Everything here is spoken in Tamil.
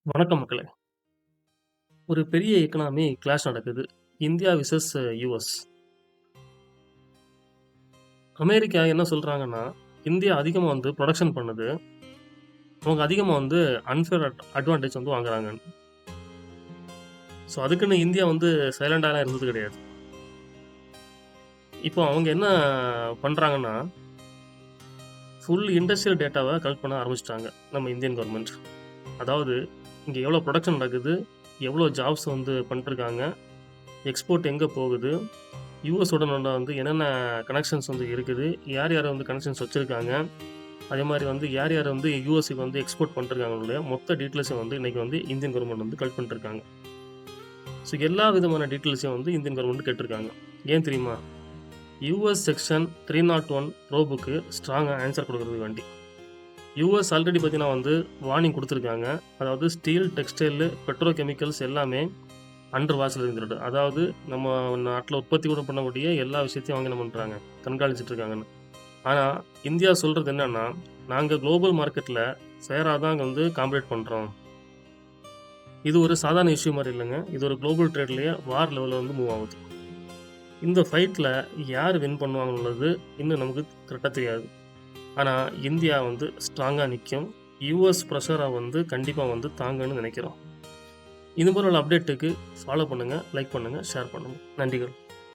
வணக்கம் மக்களே. ஒரு பெரிய எக்கனாமி கிளாஷ் நடக்குது. India versus US. அமெரிக்கா என்ன சொல்றாங்கன்னா, இந்தியா அதிகமா புரொடக்ஷன் பண்ணுது. அவங்க அதிகமா அன்ஃபேர் அட்வான்டேஜ் வாங்குறாங்கன்னு. ஸோ அதுக்குன்னு இந்தியா சைலண்டாலாம் இருந்தது கிடையாது. இப்போ அவங்க என்ன பண்றாங்கன்னா, ஃபுல் இண்டஸ்ட்ரியல் டேட்டாவ கலெக்ட் பண்ண ஆரம்பிச்சுட்டாங்க நம்ம இந்தியன் கவர்மெண்ட். அதாவது இங்க எவ்வளோ புரொடக்ஷன் நடக்குது, எவ்வளோ ஜாப்ஸ் பண்ணிட்டுருக்காங்க, எக்ஸ்போர்ட் எங்க போகுது, யுஎஸோட என்னென்ன கனெக்ஷன்ஸ் இருக்குது, யார் யார் கனெக்ஷன்ஸ் வச்சிருக்காங்க, அதே மாதிரி யார் யார் யுஎஸ்க்கு எக்ஸ்போர்ட் பண்ணிருக்காங்களுடைய மொத்த டீட்டெயில்ஸையும் இன்னைக்கு இந்தியன் கவர்மெண்ட் கலெக்ட் பண்ணிருக்காங்க. ஸோ எல்லா விதமான டீட்டெயில்ஸையும் இந்தியன் கவர்மெண்ட் கேட்டிருக்காங்க. ஏன் தெரியுமா? யுஎஸ் செக்ஷன் 301 ப்ரோபுக்கு ஸ்ட்ராங்காக ஆன்சர் கொடுக்கறதுக்கு வேண்டி. யுஎஸ் ஆல்ரெடி பார்த்தீங்கன்னா வார்னிங் கொடுத்துருக்காங்க. அதாவது ஸ்டீல், டெக்ஸ்டைல், பெட்ரோ கெமிக்கல்ஸ் எல்லாமே அண்டர் வாட்சில் இருந்துட்டு, அதாவது நம்ம நாட்டில் உற்பத்தி கூட பண்ணக்கூடிய எல்லா விஷயத்தையும் அவங்க என்ன பண்ணுறாங்க, கண்காணிச்சிட்டு இருக்காங்கன்னு. ஆனால் இந்தியா சொல்கிறது என்னன்னா, நாங்கள் குளோபல் மார்க்கெட்டில் ஃபேராக தான் அங்கே காம்பரேட் பண்ணுறோம். இது ஒரு சாதாரண இஷ்யூ மாதிரி இல்லைங்க. இது ஒரு குளோபல் ட்ரேட்லேயே வார் லெவலில் மூவ் ஆகுது. இந்த ஃபைட்டில் யார் வின் பண்ணுவாங்கன்றது இன்னும் நமக்கு கரெக்டாக தெரியாது. ஆனால் இந்தியா ஸ்ட்ராங்காக நிற்கும். யூஎஸ் ப்ரெஷரை கண்டிப்பாக தாங்கன்னு நினைக்கிறோம். இது போல அப்டேட்டுக்கு ஃபாலோ பண்ணுங்கள், லைக் பண்ணுங்கள், ஷேர் பண்ணுங்கள். நன்றிகள்.